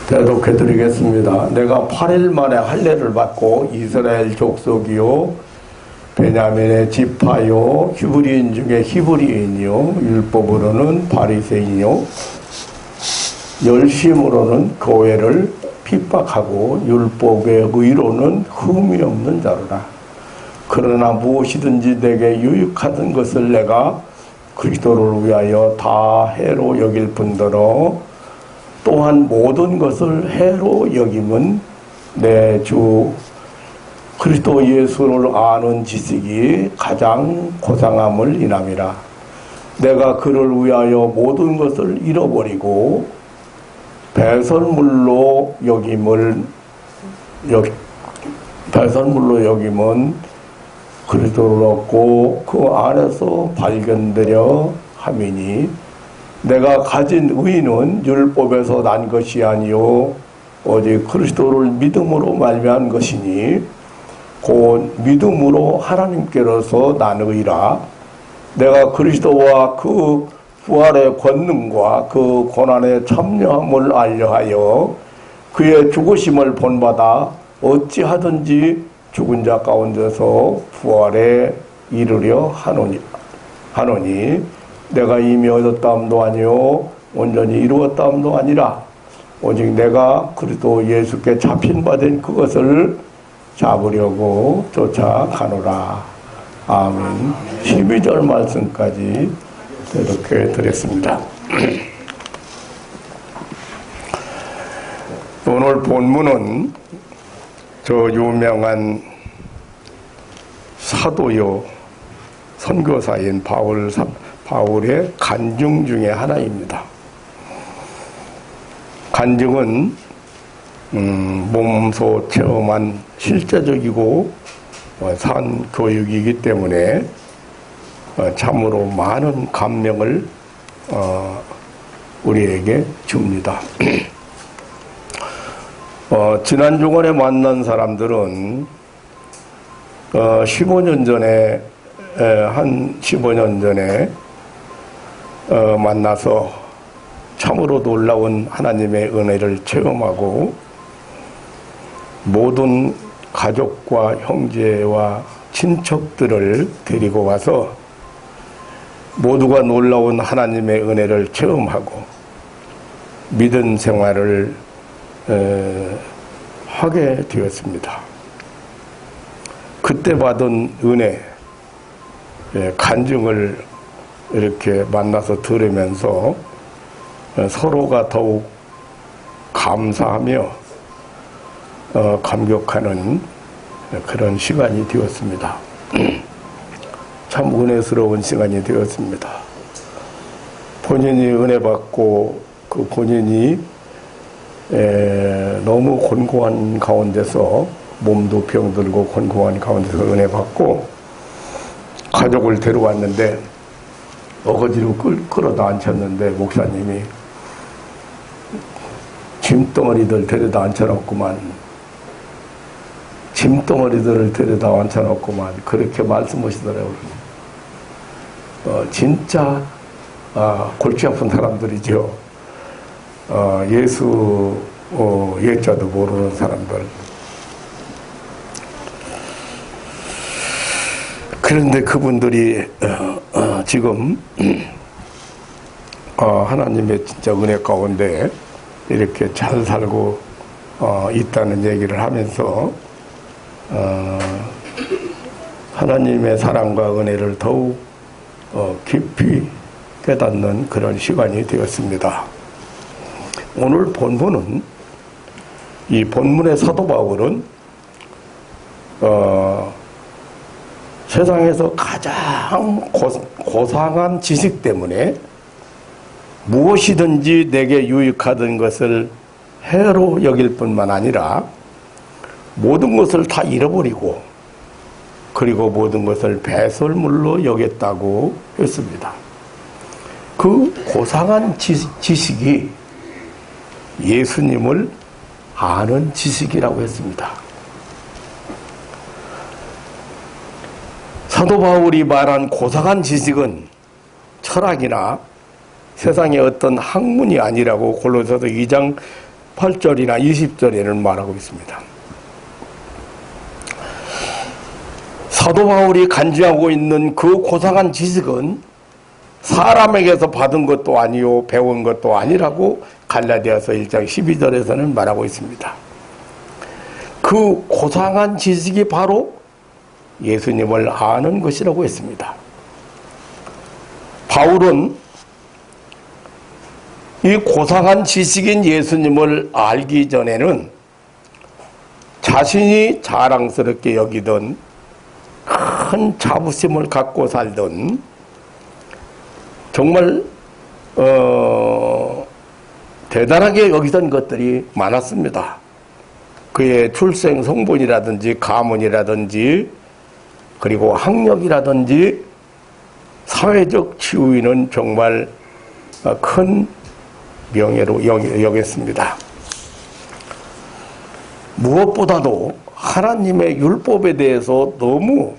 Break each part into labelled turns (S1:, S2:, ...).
S1: 대독해드리겠습니다. 내가 8일 만에 할례를 받고 이스라엘 족속이요 베냐민의 지파요 히브리인 중에 히브리인이요 율법으로는 바리새인이요 열심으로는 교회를 핍박하고 율법의 의로는 흠이 없는 자로라. 그러나 무엇이든지 내게 유익하던 것을 내가 그리스도를 위하여 다 해로 여길 뿐더러 또한 모든 것을 해로 여김은 내 주 그리스도 예수를 아는 지식이 가장 고상함을 인함이라. 내가 그를 위하여 모든 것을 잃어버리고 배설물로 여김은 그리스도를 얻고 그 안에서 발견되려 함이니 내가 가진 의는 율법에서 난 것이 아니요 오직 그리스도를 믿음으로 말미암은 것이니 곧 믿음으로 하나님께로서 난 의라. 내가 그리스도와 그 부활의 권능과 그 고난의 참여함을 알려하여 그의 죽으심을 본받아 어찌하든지 죽은 자 가운데서 부활에 이르려 하노니 내가 이미 얻었다함도 아니요 온전히 이루었다함도 아니라 오직 내가 그리스도 예수께 잡힌 바 된 그것을 잡으려고 쫓아가노라. 아멘. 12절 말씀까지 이렇게 드렸습니다. 오늘 본문은 저 유명한 사도요 선교사인 바울의 간증 중에 하나입니다. 간증은 몸소 체험한 실제적이고 산 교육이기 때문에 참으로 많은 감명을 우리에게 줍니다. 지난 주간에 만난 사람들은 15년 전에 한 15년 전에 만나서 참으로 놀라운 하나님의 은혜를 체험하고 모든 가족과 형제와 친척들을 데리고 와서 모두가 놀라운 하나님의 은혜를 체험하고 믿음 생활을 하게 되었습니다. 그때 받은 은혜, 간증을 이렇게 만나서 들으면서 서로가 더욱 감사하며 감격하는 그런 시간이 되었습니다. 참 은혜스러운 시간이 되었습니다. 본인이 은혜 받고 그 본인이 너무 곤고한 가운데서 몸도 병들고 곤고한 가운데서 은혜 받고 가족을 데려왔는데 어거지로 끌어다 앉혔는데 목사님이 짐덩어리들 데려다 앉혀놓고만 짐덩어리들을 데려다 앉혀놓고만 그렇게 말씀하시더라고요. 진짜 골치 아픈 사람들이죠. 예수 예자도 모르는 사람들. 그런데 그분들이 지금 하나님의 진짜 은혜 가운데 이렇게 잘 살고 있다는 얘기를 하면서 하나님의 사랑과 은혜를 더욱 깊이 깨닫는 그런 시간이 되었습니다. 오늘 본문은 이 본문의 사도 바울은 세상에서 가장 고상한 지식 때문에 무엇이든지 내게 유익하던 것을 해로 여길 뿐만 아니라 모든 것을 다 잃어버리고 그리고 모든 것을 배설물로 여겼다고 했습니다. 그 고상한 지식이 예수님을 아는 지식이라고 했습니다. 사도 바울이 말한 고상한 지식은 철학이나 세상의 어떤 학문이 아니라고 골로새서 2장 8절이나 20절에는 말하고 있습니다. 사도 바울이 간주하고 있는 그 고상한 지식은 사람에게서 받은 것도 아니요 배운 것도 아니라고 갈라디아서 1장 12절에서는 말하고 있습니다. 그 고상한 지식이 바로 예수님을 아는 것이라고 했습니다. 바울은 이 고상한 지식인 예수님을 알기 전에는 자신이 자랑스럽게 여기던 큰 자부심을 갖고 살던 정말 대단하게 여기던 것들이 많았습니다. 그의 출생 성분이라든지 가문이라든지 그리고 학력이라든지 사회적 지위는 정말 큰 명예로 여겼습니다. 무엇보다도 하나님의 율법에 대해서 너무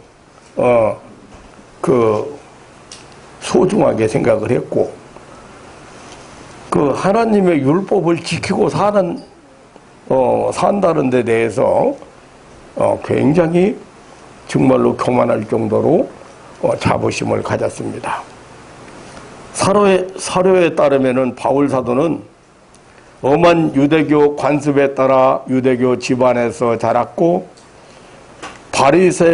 S1: 소중하게 생각을 했고, 그 하나님의 율법을 지키고 산다는 데 대해서 굉장히 정말로 교만할 정도로 자부심을 가졌습니다. 사료에 따르면은 바울 사도는 엄한 유대교 관습에 따라 유대교 집안에서 자랐고 바리새인이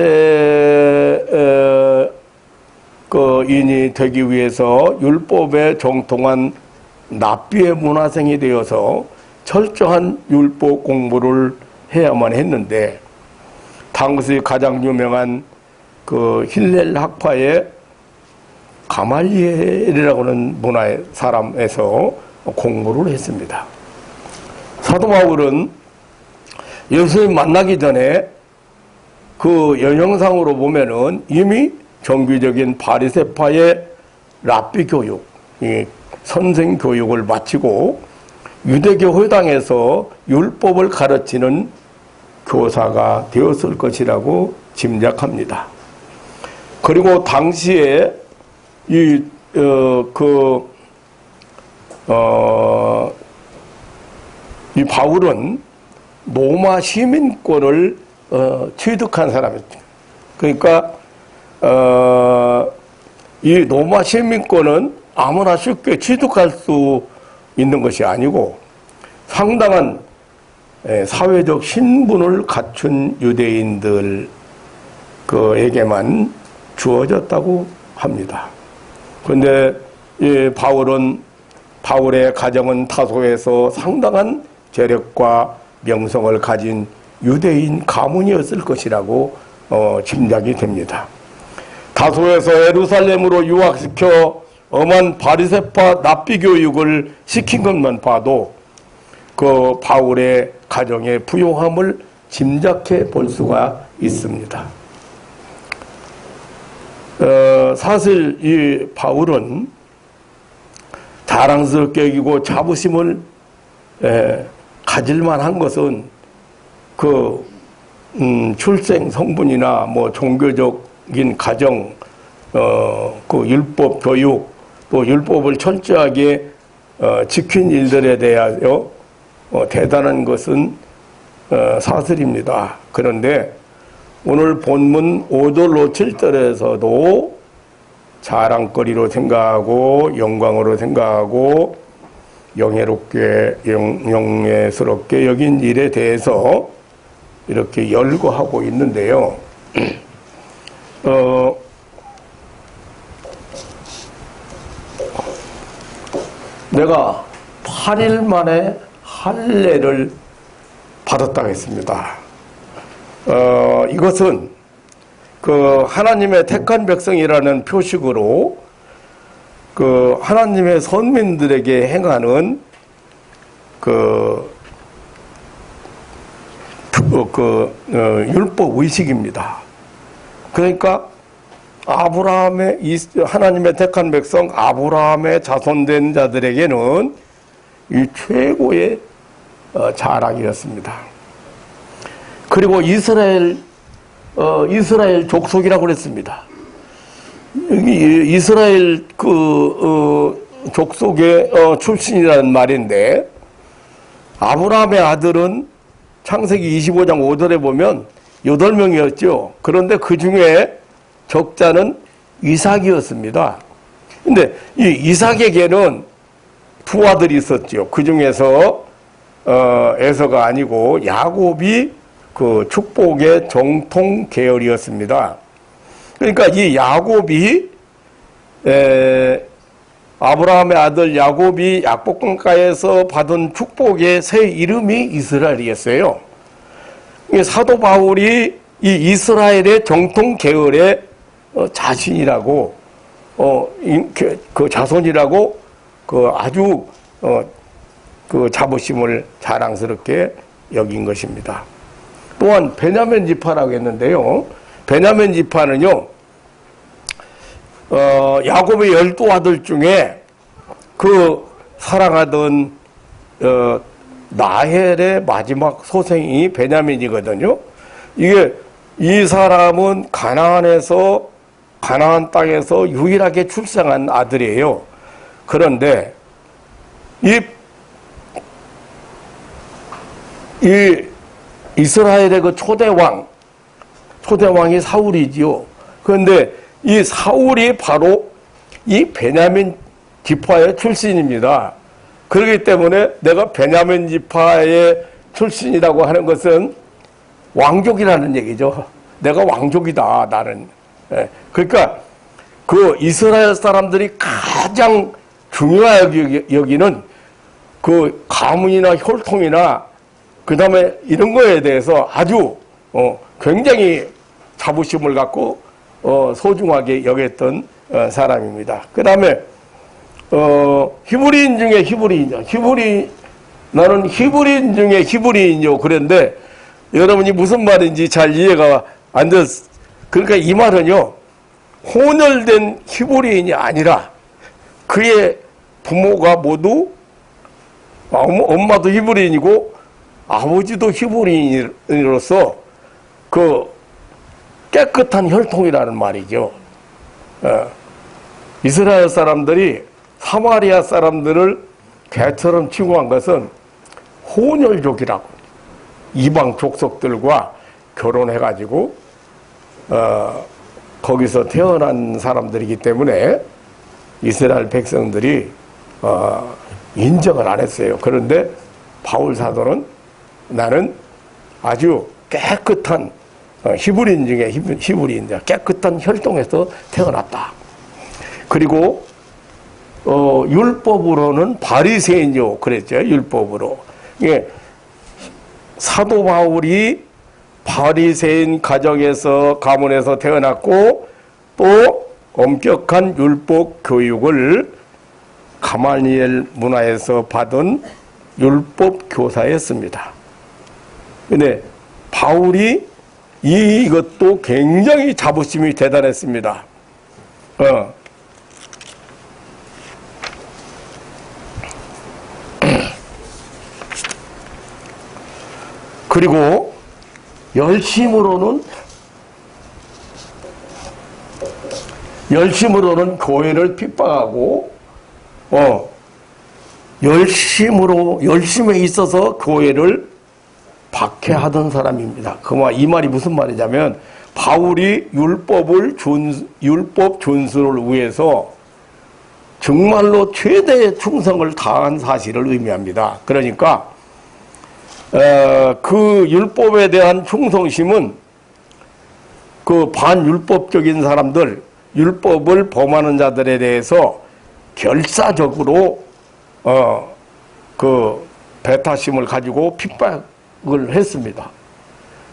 S1: 되기 위해서 율법에 정통한 랍비의 문화생이 되어서 철저한 율법 공부를 해야만 했는데, 당시 가장 유명한 그 힐렐 학파의 가말리엘이라고 하는 문화의 사람에서 공부를 했습니다. 사도 바울은 예수님 만나기 전에 그 연형상으로 보면은 이미 정규적인 바리새파의 랍비 교육, 선생 교육을 마치고 유대교 회당에서 율법을 가르치는 교사가 되었을 것이라고 짐작합니다. 그리고 당시에 이 바울은 로마 시민권을 취득한 사람이었죠. 그러니까 이 로마 시민권은 아무나 쉽게 취득할 수 있는 것이 아니고 상당한 사회적 신분을 갖춘 유대인들에게만 주어졌다고 합니다. 그런데 이 바울의 가정은 타소에서 상당한 재력과 명성을 가진 유대인 가문이었을 것이라고 짐작이 됩니다. 타소에서 예루살렘으로 유학시켜 엄한 바리새파 랍비 교육을 시킨 것만 봐도 그 바울의 가정의 부요함을 짐작해 볼 수가 있습니다. 사실 이 바울은 자랑스럽게 여기고 자부심을 가질만 한 것은 그 출생 성분이나 뭐 종교적인 가정, 그 율법 교육, 또 율법을 철저하게 지킨 일들에 대하여 대단한 것은 사실입니다. 그런데 오늘 본문 5절로 7절에서도 자랑거리로 생각하고 영광으로 생각하고 영예스럽게 여긴 일에 대해서 이렇게 열거하고 있는데요. 내가 8일 만에 할례를 받았다고 했습니다. 이것은 그 하나님의 택한 백성이라는 표식으로 그 하나님의 선민들에게 행하는 율법 의식입니다. 그러니까 하나님의 택한 백성 아브라함의 자손된 자들에게는 이 최고의 자랑이었습니다. 그리고 이스라엘 족속이라고 그랬습니다. 이스라엘 족속의 출신이라는 말인데, 아브라함의 아들은 창세기 25장 5절에 보면 8명이었죠. 그런데 그 중에 적자는 이삭이었습니다. 근데 이 이삭에게는 두 아들이 있었죠. 그 중에서 에서가 아니고 야곱이 그 축복의 정통 계열이었습니다. 그러니까 이 야곱이 아브라함의 아들 야곱이 약복강가에서 받은 축복의 새 이름이 이스라엘이었어요. 사도 바울이 이 이스라엘의 정통 계열의 자신이라고 그 자손이라고 그 아주 그 자부심을 자랑스럽게 여긴 것입니다. 또한 베냐민 지파라고 했는데요. 베냐민 지파는요, 야곱의 12아들 중에 그 사랑하던 나헬의 마지막 소생이 베냐민이거든요. 이 사람은 가나안 땅에서 유일하게 출생한 아들이에요. 그런데 이 이스라엘의 그 초대왕이 사울이지요. 그런데 이 사울이 바로 이 베냐민 지파의 출신입니다. 그렇기 때문에 내가 베냐민 지파의 출신이라고 하는 것은 왕족이라는 얘기죠. 내가 왕족이다, 나는. 그러니까 그 이스라엘 사람들이 가장 중요하게 여기는 그 가문이나 혈통이나 그 다음에 이런 거에 대해서 아주 굉장히 자부심을 갖고 소중하게 여겼던 사람입니다. 그 다음에 히브리인 중에 히브리인이죠. 나는 히브리인 중에 히브리인이요. 그런데 여러분이 무슨 말인지 잘 이해가 안 됐. 그러니까 이 말은요, 혼혈된 히브리인이 아니라 그의 부모가 모두 엄마도 히브리인이고 아버지도 히브리인으로서 그 깨끗한 혈통이라는 말이죠. 이스라엘 사람들이 사마리아 사람들을 개처럼 취급한 것은 혼혈족이라고, 이방 족속들과 결혼해가지고 거기서 태어난 사람들이기 때문에 이스라엘 백성들이 인정을 안 했어요. 그런데 바울 사도는 나는 아주 깨끗한 히브리인 중에 히브리인데 깨끗한 혈통에서 태어났다. 그리고 율법으로는 바리새인이요 그랬죠. 율법으로. 예, 사도 바울이 바리새인 가문에서 태어났고 또 엄격한 율법 교육을 가말리엘 문화에서 받은 율법 교사였습니다. 근데 바울이 이것도 굉장히 자부심이 대단했습니다. 그리고 열심으로는 교회를 핍박하고 열심에 있어서 교회를 박해하던 사람입니다. 이 말이 무슨 말이냐면 바울이 율법 준수를 위해서 정말로 최대의 충성을 다한 사실을 의미합니다. 그러니까 그 율법에 대한 충성심은 그 반율법적인 사람들, 율법을 범하는 자들에 대해서 결사적으로 그 배타심을 가지고 핍박을 했습니다.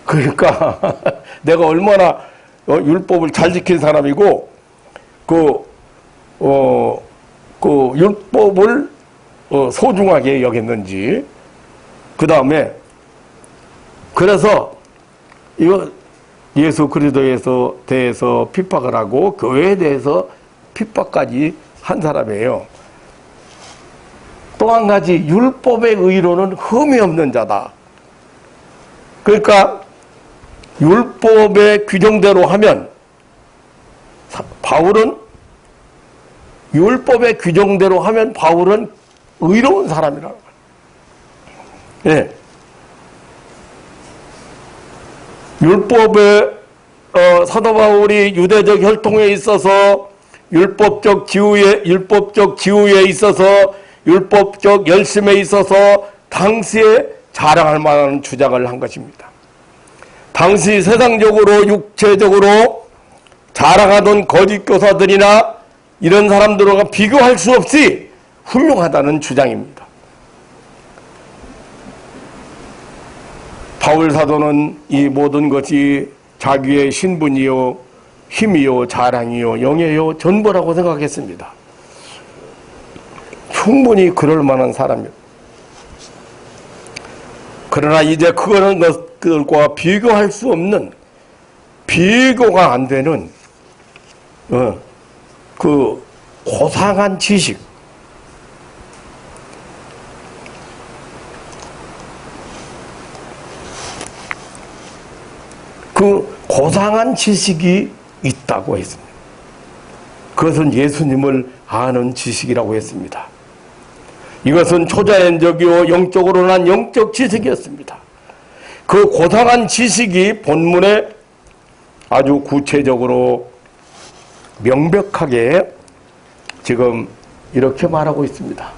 S1: 그러니까 내가 얼마나 율법을 잘 지킨 사람이고 그 율법을 소중하게 여겼는지. 그 다음에 그래서 이거 예수 그리스도에 대해서 핍박을 하고 교회에 대해서 핍박까지 한 사람이에요. 또 한 가지 율법의 의로는 흠이 없는 자다. 그러니까 율법의 규정대로 하면 바울은 율법의 규정대로 하면 바울은 의로운 사람이라고. 예. 율법의 사도 바울이 유대적 혈통에 있어서 율법적 지우에 있어서 율법적 열심에 있어서 당시에 자랑할 만한 주장을 한 것입니다. 당시 세상적으로 육체적으로 자랑하던 거짓 교사들이나 이런 사람들과 비교할 수 없이 훌륭하다는 주장입니다. 바울 사도는 이 모든 것이 자기의 신분이요, 힘이요, 자랑이요, 영예요, 전부라고 생각했습니다. 충분히 그럴 만한 사람이요. 그러나 이제 그런 것들과 비교할 수 없는, 비교가 안 되는 그 고상한 지식, 그 고상한 지식이 있다고 했습니다. 그것은 예수님을 아는 지식이라고 했습니다. 이것은 초자연적이요 영적으로는 영적 지식이었습니다. 그 고상한 지식이 본문에 아주 구체적으로 명백하게 지금 이렇게 말하고 있습니다.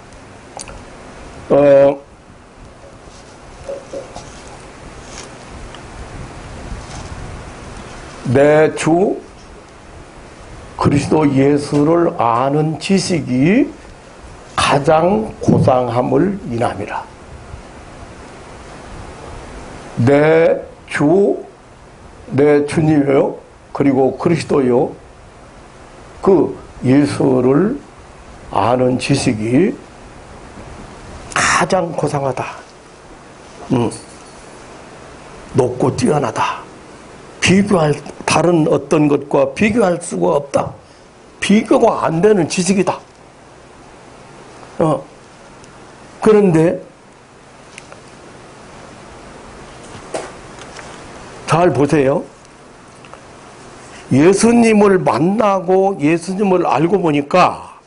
S1: 내 주 그리스도 예수를 아는 지식이 가장 고상함을 인함이라. 내 주, 내 주님이요, 그리고 그리스도요, 그 예수를 아는 지식이 가장 고상하다. 높고 뛰어나다. 다른 어떤 것과 비교할 수가 없다. 비교가 안 되는 지식이다. 그런데 잘 보세요. 예수님을 만나고 예수님을 알고 보니까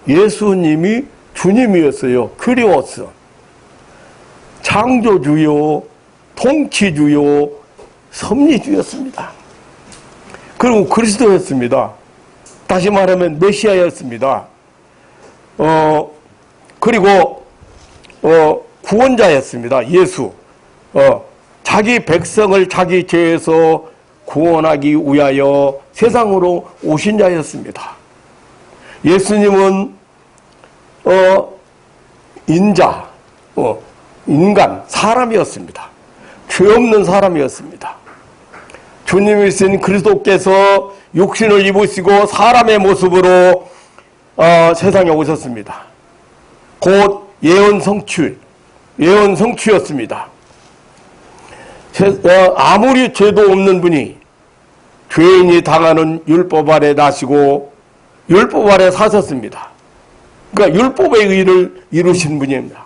S1: 예수님이 주님이었어요. 그리웠어. 창조주요, 통치주요, 섭리주였습니다. 그리고 그리스도였습니다. 다시 말하면 메시아였습니다. 그리고 구원자였습니다. 예수. 자기 백성을 자기 죄에서 구원하기 위하여 세상으로 오신 자였습니다. 예수님은 인자, 인간, 사람이었습니다. 죄 없는 사람이었습니다. 주님이신 그리스도께서 육신을 입으시고 사람의 모습으로 세상에 오셨습니다. 곧 예언 성취였습니다. 아무리 죄도 없는 분이 죄인이 당하는 율법 아래 나시고 율법 아래 사셨습니다. 그러니까 율법의 의를 이루신 분입니다.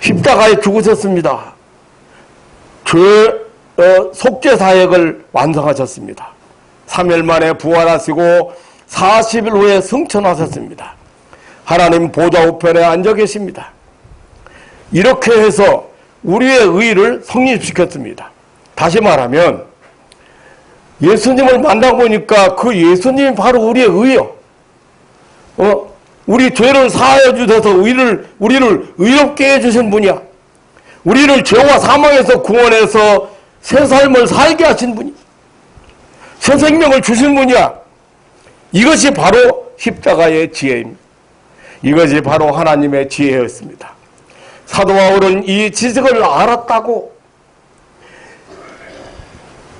S1: 십자가에 죽으셨습니다. 속죄 사역을 완성하셨습니다. 3일 만에 부활하시고 40일 후에 승천하셨습니다. 하나님 보좌 우편에 앉아 계십니다. 이렇게 해서 우리의 의를 성립시켰습니다. 다시 말하면 예수님을 만나고 보니까 그 예수님이 바로 우리의 의요. 우리 죄를 사하여 주셔서 우리를 의롭게 해주신 분이야. 우리를 죄와 사망에서 구원해서 새 삶을 살게 하신 분이, 새 생명을 주신 분이야. 이것이 바로 십자가의 지혜입니다. 이것이 바로 하나님의 지혜였습니다. 사도 바울은 이 지식을 알았다고,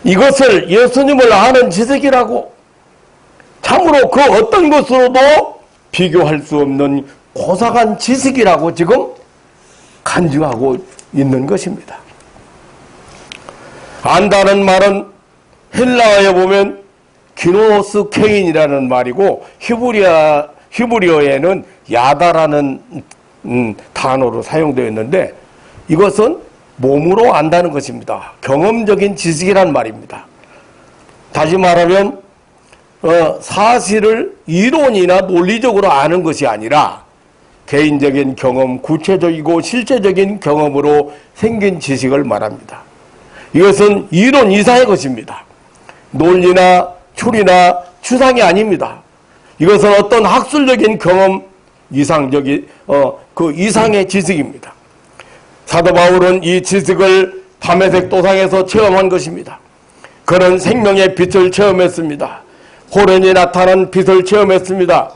S1: 이것을 예수님을 아는 지식이라고, 참으로 그 어떤 것으로도 비교할 수 없는 고상한 지식이라고 지금 간증하고 있는 것입니다. 안다는 말은 헬라어에 보면 기노스 케인이라는 말이고 히브리어에는 야다라는 단어로 사용되어 있는데 이것은 몸으로 안다는 것입니다. 경험적인 지식이란 말입니다. 다시 말하면 사실을 이론이나 논리적으로 아는 것이 아니라 개인적인 경험, 구체적이고 실제적인 경험으로 생긴 지식을 말합니다. 이것은 이론 이상의 것입니다. 논리나 추리나 추상이 아닙니다. 이것은 어떤 학술적인 경험 이상적인 그 이상의 지식입니다. 사도 바울은 이 지식을 담에색 도상에서 체험한 것입니다. 그는 생명의 빛을 체험했습니다. 호련히 나타난 빛을 체험했습니다.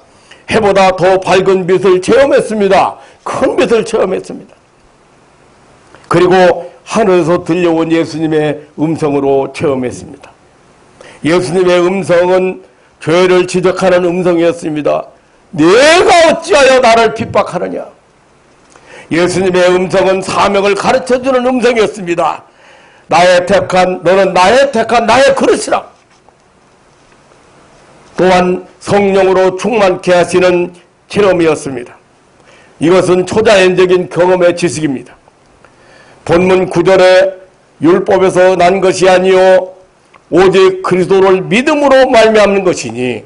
S1: 해보다 더 밝은 빛을 체험했습니다. 큰 빛을 체험했습니다. 그리고 하늘에서 들려온 예수님의 음성으로 체험했습니다. 예수님의 음성은 죄를 지적하는 음성이었습니다. 내가 어찌하여 나를 핍박하느냐. 예수님의 음성은 사명을 가르쳐주는 음성이었습니다. 너는 나의 택한 나의 그릇이라. 또한 성령으로 충만케 하시는 체험이었습니다. 이것은 초자연적인 경험의 지식입니다. 본문 9절에 율법에서 난 것이 아니요 오직 그리스도를 믿음으로 말미암는 것이니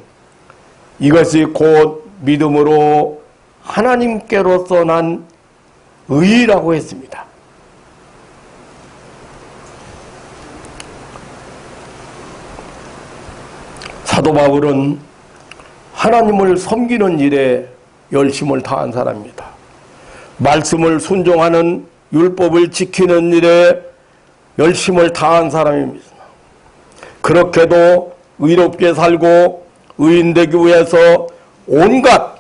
S1: 이것이 곧 믿음으로 하나님께로서 난 의라고 했습니다. 사도 바울은 하나님을 섬기는 일에 열심을 다한 사람입니다. 말씀을 순종하는 율법을 지키는 일에 열심을 다한 사람입니다. 그렇게도 의롭게 살고 의인되기 위해서 온갖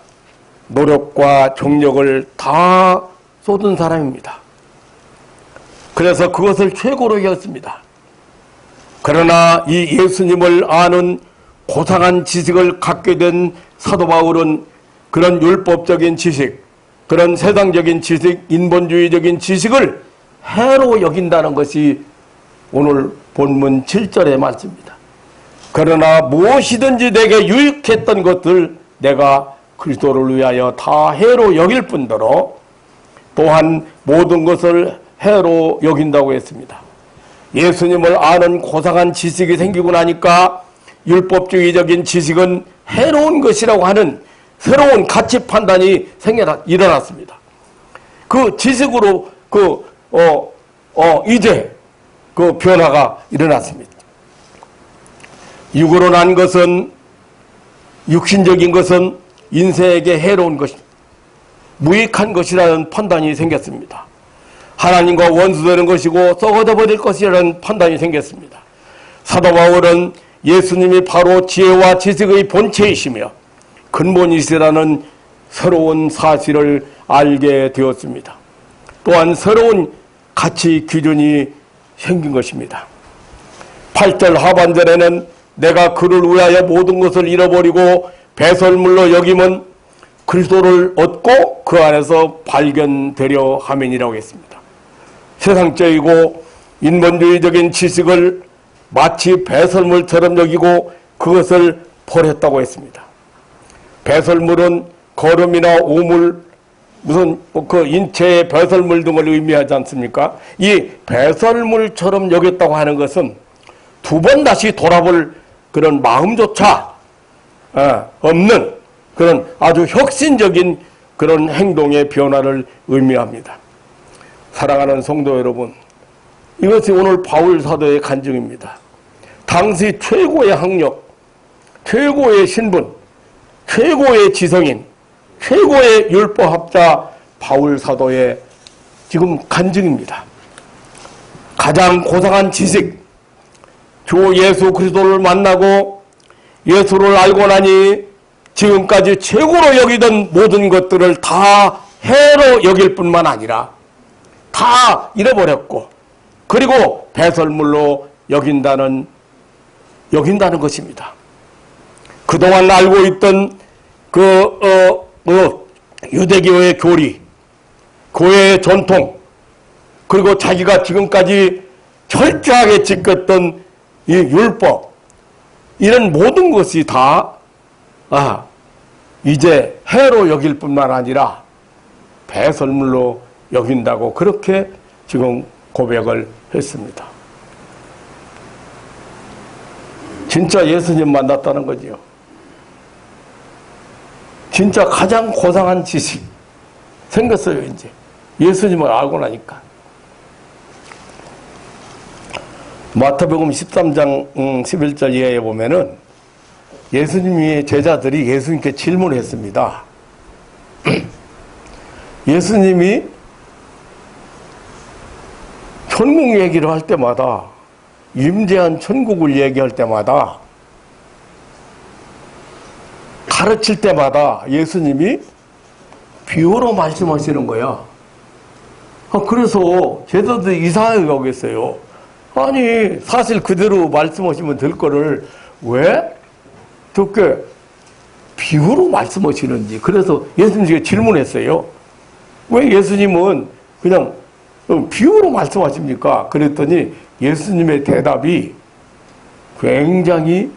S1: 노력과 정력을 다 쏟은 사람입니다. 그래서 그것을 최고로 여겼습니다. 그러나 이 예수님을 아는 고상한 지식을 갖게 된 사도 바울은 그런 율법적인 지식, 그런 세상적인 지식, 인본주의적인 지식을 해로 여긴다는 것이 오늘 본문 7절의 말씀입니다. 그러나 무엇이든지 내게 유익했던 것들 내가 그리스도를 위하여 다 해로 여길 뿐더러 또한 모든 것을 해로 여긴다고 했습니다. 예수님을 아는 고상한 지식이 생기고 나니까 율법주의적인 지식은 해로운 것이라고 하는 새로운 가치 판단이 일어났습니다. 그 지식으로 이제 그 변화가 일어났습니다. 육으로 난 것은, 육신적인 것은 인생에게 해로운 것입니다. 무익한 것이라는 판단이 생겼습니다. 하나님과 원수되는 것이고 썩어져 버릴 것이라는 판단이 생겼습니다. 사도 바울은 예수님이 바로 지혜와 지식의 본체이시며 근본이시라는 새로운 사실을 알게 되었습니다. 또한 새로운 가치 기준이 생긴 것입니다. 8절 하반절에는 내가 그를 위하여 모든 것을 잃어버리고 배설물로 여김은 그리스도를 얻고 그 안에서 발견되려 함이니라고 했습니다. 세상적이고 인본주의적인 지식을 마치 배설물처럼 여기고 그것을 버렸다고 했습니다. 배설물은 거름이나 오물, 무슨 그 인체의 배설물 등을 의미하지 않습니까? 이 배설물처럼 여겼다고 하는 것은 두 번 다시 돌아볼 그런 마음조차 없는 그런 아주 혁신적인 그런 행동의 변화를 의미합니다. 사랑하는 성도 여러분, 이것이 오늘 바울 사도의 간증입니다. 당시 최고의 학력, 최고의 신분, 최고의 지성인, 최고의 율법학자 바울 사도의 지금 간증입니다. 가장 고상한 지식, 주 예수 그리스도를 만나고 예수를 알고 나니 지금까지 최고로 여기던 모든 것들을 다 해로 여길 뿐만 아니라 다 잃어버렸고 그리고 배설물로 여긴다는 것입니다. 그동안 알고 있던 유대교의 교리, 교회의 전통, 그리고 자기가 지금까지 철저하게 지켰던 이 율법, 이런 모든 것이 다 이제 해로 여길 뿐만 아니라 배설물로 여긴다고 그렇게 지금 고백을 했습니다. 진짜 예수님 만났다는 거지요. 진짜 가장 고상한 지식 생겼어요, 이제. 예수님을 알고 나니까. 마태복음 13장 11절 이하에 보면은 예수님의 제자들이 예수님께 질문했습니다. 예수님이 천국 얘기를 할 때마다, 임재한 천국을 얘기할 때마다, 가르칠 때마다 예수님이 비유로 말씀하시는 거야. 그래서 제자들이 이상하게 여겼어요. 아니, 사실 그대로 말씀하시면 될 거를 왜 그렇게 비유로 말씀하시는지. 그래서 예수님께 질문했어요. 왜 예수님은 그냥 비유로 말씀하십니까? 그랬더니 예수님의 대답이 굉장히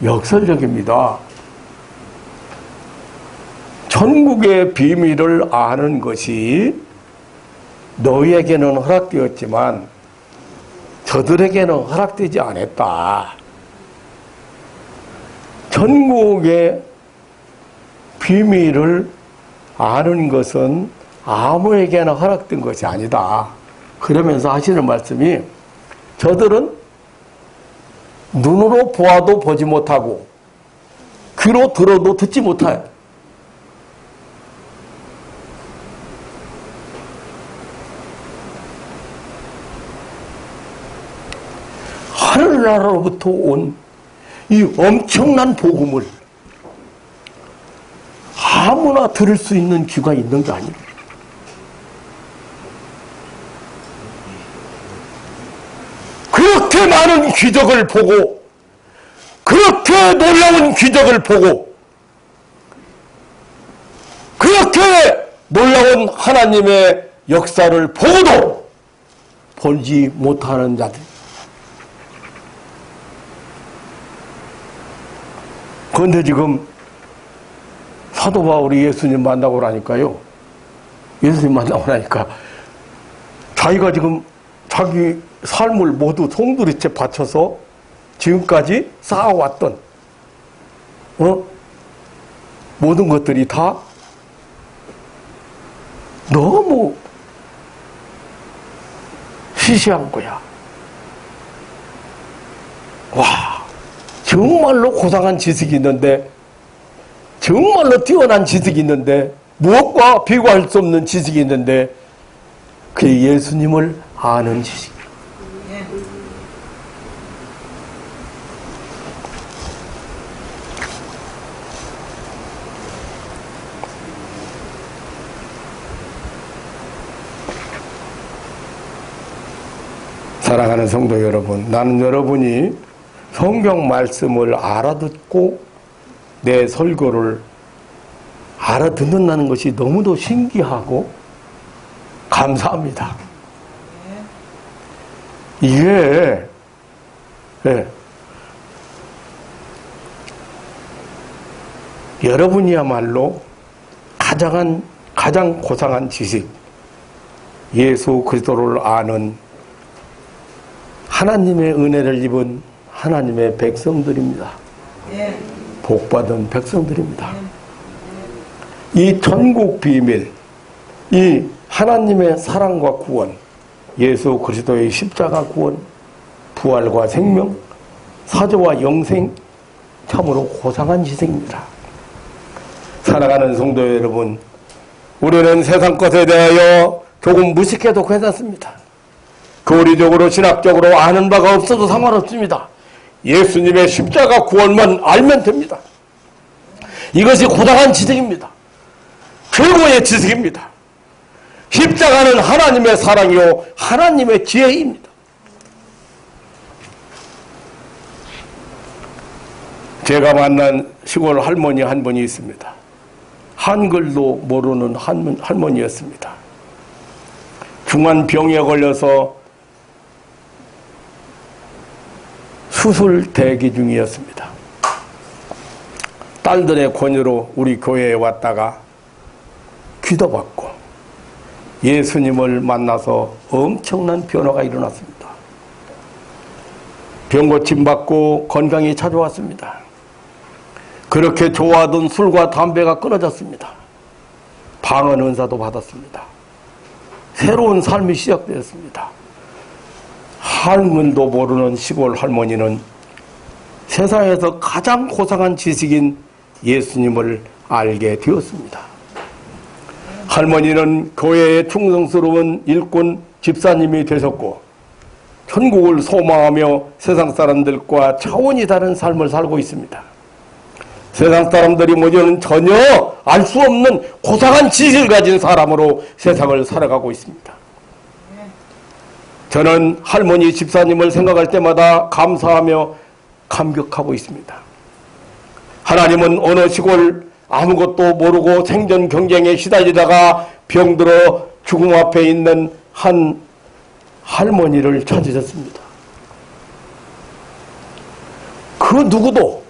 S1: 역설적입니다. 천국의 비밀을 아는 것이 너희에게는 허락되었지만 저들에게는 허락되지 않았다. 천국의 비밀을 아는 것은 아무에게나 허락된 것이 아니다. 그러면서 하시는 말씀이 저들은 눈으로 보아도 보지 못하고 귀로 들어도 듣지 못해요. 하늘나라로부터 온 이 엄청난 복음을 아무나 들을 수 있는 귀가 있는 게 아니에요. 그렇게 많은 기적을 보고, 그렇게 놀라운 기적을 보고, 그렇게 놀라운 하나님의 역사를 보고도 보지 못하는 자들. 그런데 지금 사도 바울이 예수님 만나고 나니까요. 예수님 만나고 나니까 자기가 지금 자기 삶을 모두 송두리째 바쳐서 지금까지 쌓아왔던 모든 것들이 다 너무 시시한 거야. 와, 정말로 고상한 지식이 있는데, 정말로 뛰어난 지식이 있는데, 무엇과 비교할 수 없는 지식이 있는데, 그게 예수님을 아는 지식. 사랑하는 성도 여러분, 나는 여러분이 성경 말씀을 알아듣고 내 설교를 알아듣는다는 것이 너무도 신기하고 감사합니다. 이게 여러분이야말로 가장 고상한 지식, 예수 그리스도를 아는 하나님의 은혜를 입은 하나님의 백성들입니다. 복받은 백성들입니다. 이 천국 비밀, 이 하나님의 사랑과 구원, 예수 그리스도의 십자가 구원, 부활과 생명, 사죄와 영생, 참으로 고상한 지식입니다. 사랑하는 성도 여러분, 우리는 세상 것에 대하여 조금 무식해도 괜찮습니다. 교리적으로 신학적으로 아는 바가 없어도 상관없습니다. 예수님의 십자가 구원만 알면 됩니다. 이것이 고상한 지식입니다. 최고의 지식입니다. 십자가는 하나님의 사랑이요 하나님의 지혜입니다. 제가 만난 시골 할머니 한 분이 있습니다. 한글도 모르는 할머니였습니다. 중한 병에 걸려서 수술 대기 중이었습니다. 딸들의 권유로 우리 교회에 왔다가 기도받고 예수님을 만나서 엄청난 변화가 일어났습니다. 병고침 받고 건강히 찾아왔습니다. 그렇게 좋아하던 술과 담배가 끊어졌습니다. 방언 은사도 받았습니다. 새로운 삶이 시작되었습니다. 한문도 모르는 시골 할머니는 세상에서 가장 고상한 지식인 예수님을 알게 되었습니다. 할머니는 교회의 충성스러운 일꾼 집사님이 되셨고 천국을 소망하며 세상 사람들과 차원이 다른 삶을 살고 있습니다. 세상 사람들이 모여는 전혀 알 수 없는 고상한 지식을 가진 사람으로 세상을 살아가고 있습니다. 저는 할머니 집사님을 생각할 때마다 감사하며 감격하고 있습니다. 하나님은 어느 시골 아무것도 모르고 생존 경쟁에 시달리다가 병들어 죽음 앞에 있는 한 할머니를 찾으셨습니다. 그 누구도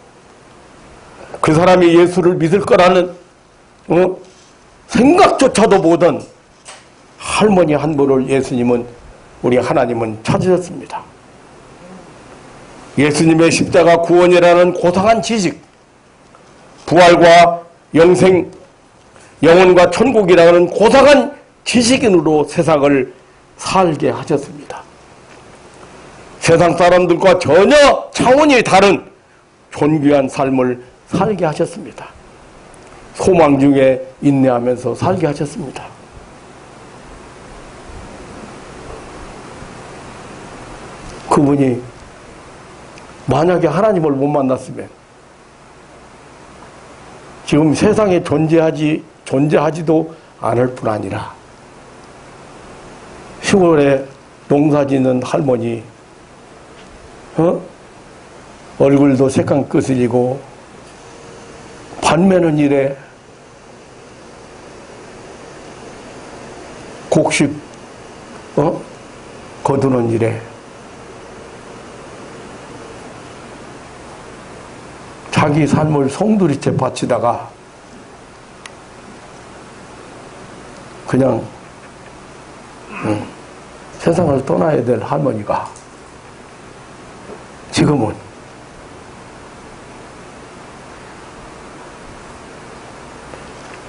S1: 그 사람이 예수를 믿을 거라는 생각조차도 못한 할머니 한 분을 우리 하나님은 찾으셨습니다. 예수님의 십자가 구원이라는 고상한 지식, 부활과 영생, 영혼과 천국이라는 고상한 지식인으로 세상을 살게 하셨습니다. 세상 사람들과 전혀 차원이 다른 존귀한 삶을 살게 하셨습니다. 소망 중에 인내하면서 살게 하셨습니다. 그분이 만약에 하나님을 못 만났으면 지금 세상에 존재하지도 않을 뿐 아니라 시골에 농사짓는 할머니, 얼굴도 새까맣게 끄스리고 반매는 일에 곡식 거두는 일에 자기 삶을 송두리째 바치다가 그냥 세상을 떠나야 될 할머니가 지금은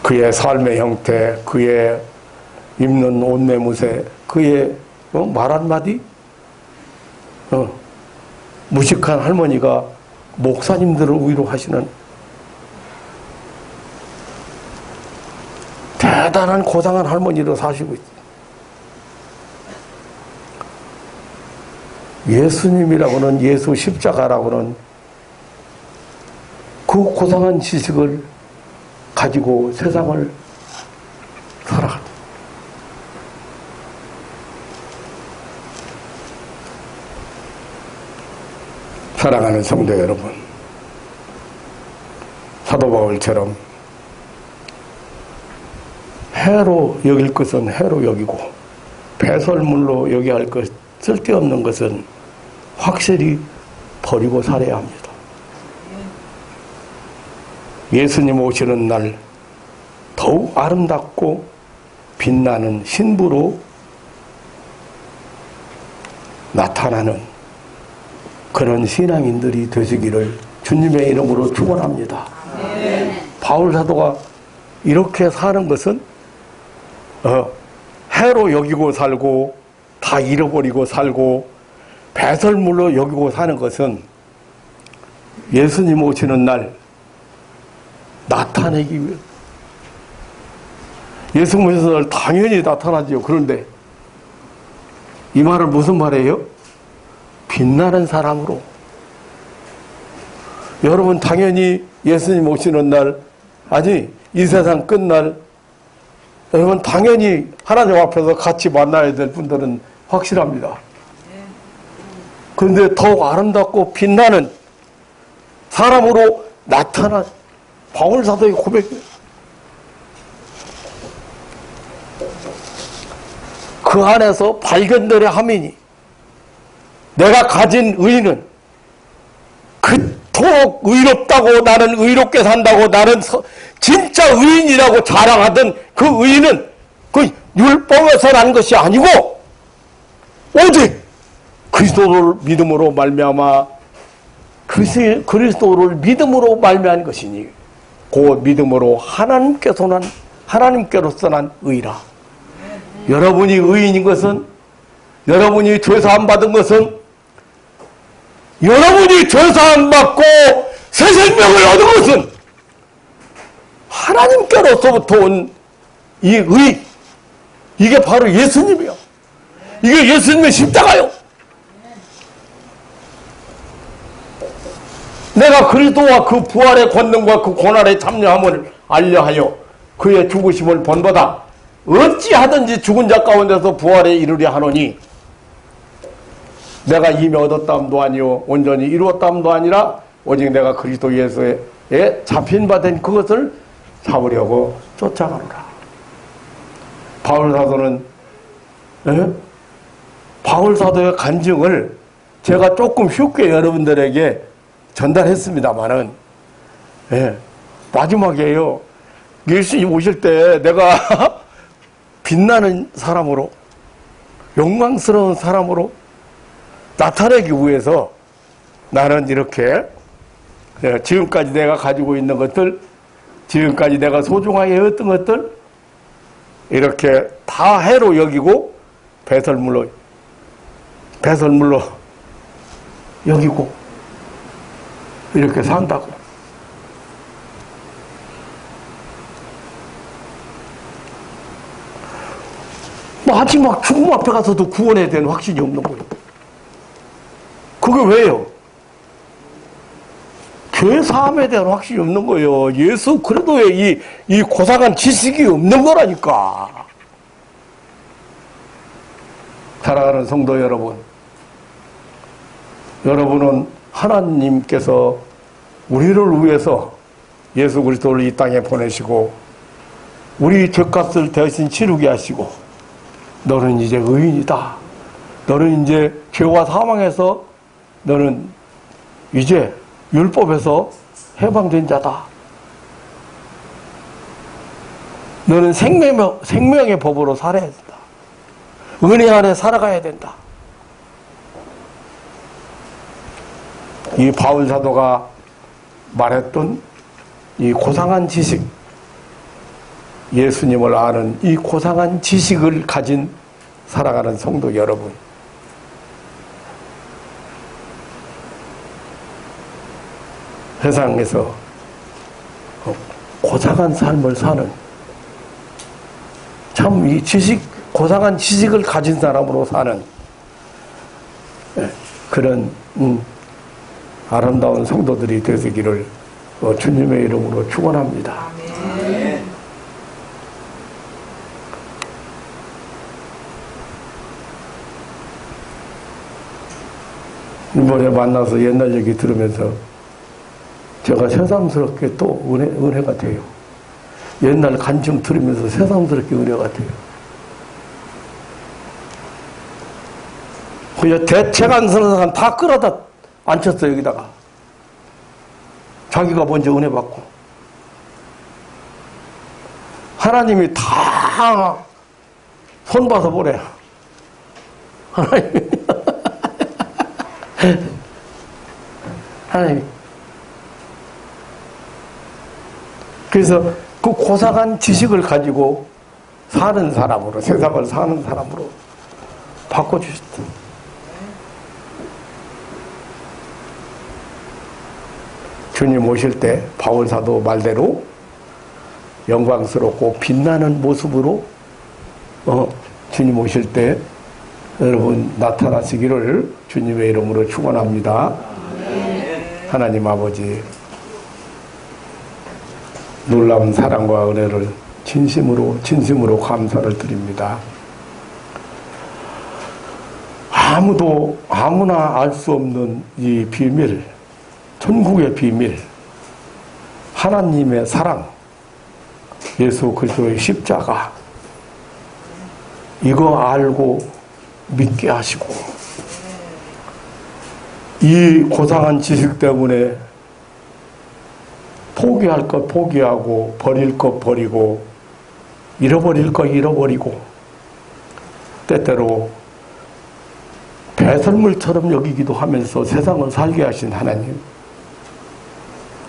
S1: 그의 삶의 형태, 그의 입는 옷 매무새, 그의 말 한마디 무식한 할머니가 목사님들을 위로하시는 대단한 고상한 할머니로 사시고 있습니다. 예수님이라고는, 예수 십자가라고는 그 고상한 지식을 가지고 세상을 살아갑니다. 사랑하는 성도 여러분, 사도 바울처럼 해로 여길 것은 해로 여기고 배설물로 여겨야 할 것, 쓸데없는 것은 확실히 버리고 살아야 합니다. 예수님 오시는 날 더욱 아름답고 빛나는 신부로 나타나는 그런 신앙인들이 되시기를 주님의 이름으로 축원합니다. 바울 사도가 이렇게 사는 것은 해로 여기고 살고 다 잃어버리고 살고 배설물로 여기고 사는 것은 예수님 오시는 날 나타내기 위해, 예수님 오시는 날 당연히 나타나죠. 그런데 이 말은 무슨 말이에요? 빛나는 사람으로. 여러분 당연히 예수님 오시는 날, 아니 이 세상 끝날, 여러분 당연히 하나님 앞에서 같이 만나야 될 분들은 확실합니다. 그런데 더욱 아름답고 빛나는 사람으로 나타난 바울 사도의 고백이에요. 그 안에서 발견되려 함이니 내가 가진 의는 그토록 의롭다고, 나는 의롭게 산다고, 나는 진짜 의인이라고 자랑하던 그 의인은 그 율법에서 난 것이 아니고 오직 그리스도를 믿음으로 말미암아 그리스도를 믿음으로 말미암은 것이니 그 믿음으로 하나님께로서 난 의라. 여러분이 의인인 것은, 여러분이 죄사함 받은 것은, 여러분이 죄사함 받고 새 생명을 얻은 것은 하나님께로서부터 온 이 의, 이게 바로 예수님이요. 이게 예수님의 십자가요. 내가 그리스도와 그 부활의 권능과 그 고난에 참여함을 알려하여 그의 죽으심을 본보다 어찌하든지 죽은 자 가운데서 부활에 이르려 하노니 내가 이미 얻었다함도 아니요 온전히 이루었다함도 아니라 오직 내가 그리스도 예수에 잡힌 바 된 그것을 잡으려고 쫓아가노라. 바울 사도는 바울 사도의 간증을 제가 조금 쉽게 여러분들에게 전달했습니다만은 마지막에요. 예수님 오실 때 내가 빛나는 사람으로 영광스러운 사람으로 나타내기 위해서 나는 이렇게 지금까지 내가 가지고 있는 것들, 지금까지 내가 소중하게 해왔던 것들 이렇게 다 해로 여기고 배설물로 여기고 이렇게 산다고. 마지막 죽음 앞에 가서도 구원에 대한 확신이 없는 거예요. 그게 왜요? 죄사함에 대한 확신이 없는 거예요. 예수 그리스도의 이 고상한 지식이 없는 거라니까. 사랑하는 성도 여러분, 여러분은 하나님께서 우리를 위해서 예수 그리스도를 이 땅에 보내시고 우리 죄값을 대신 치르게 하시고 너는 이제 의인이다. 너는 이제 죄와 사망에서 너는 이제 율법에서 해방된 자다. 너는 생명의 법으로 살아야 된다. 은혜 안에 살아가야 된다. 이 바울 사도가 말했던 이 고상한 지식, 예수님을 아는 이 고상한 지식을 가진 살아가는 성도 여러분, 세상에서 고상한 삶을 사는 참 이 고상한 지식을 가진 사람으로 사는 그런 아름다운 성도들이 되시기를 주님의 이름으로 축원합니다. 이번에 만나서 옛날 얘기 들으면서 제가 새삼스럽게 또 은혜가 돼요. 옛날 간증 들으면서 새삼스럽게 은혜가 돼요. 그냥 대책 안 서는 사람 다 끌어다 앉혔어요, 여기다가. 자기가 먼저 은혜 받고. 하나님이 다 손봐서 보내요. 하나님. 그래서 그 고상한 지식을 가지고 사는 사람으로, 세상을 사는 사람으로 바꿔주셨다. 주님 오실 때 바울 사도 말대로 영광스럽고 빛나는 모습으로 주님 오실 때 여러분 나타나시기를 주님의 이름으로 축원합니다. 하나님 아버지, 놀라운 사랑과 은혜를 진심으로 감사를 드립니다. 아무나 알 수 없는 이 비밀, 천국의 비밀, 하나님의 사랑, 예수 그리스도의 십자가, 이거 알고 믿게 하시고, 이 고상한 지식 때문에 포기할 것 포기하고 버릴 것 버리고 잃어버릴 것 잃어버리고 때때로 배설물처럼 여기기도 하면서 세상을 살게 하신 하나님,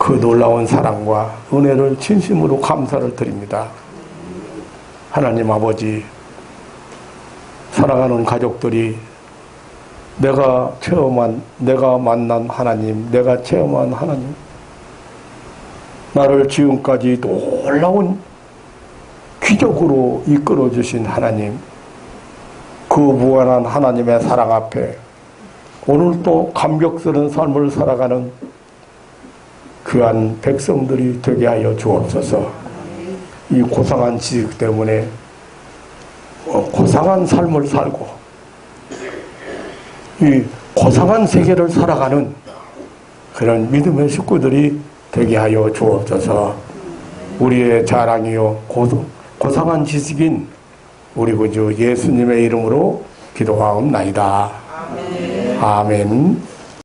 S1: 그 놀라운 사랑과 은혜를 진심으로 감사를 드립니다. 하나님 아버지, 사랑하는 가족들이 내가 만난 하나님, 내가 체험한 하나님, 나를 지금까지 놀라운 기적으로 이끌어주신 하나님, 그 무한한 하나님의 사랑 앞에 오늘도 감격스러운 삶을 살아가는 귀한 백성들이 되게 하여 주옵소서. 이 고상한 지식 때문에 고상한 삶을 살고 이 고상한 세계를 살아가는 그런 믿음의 식구들이 되게 하여 주옵소서. 우리의 자랑이요 고상한 지식인 우리 구주 예수님의 이름으로 기도하옵나이다. 아멘.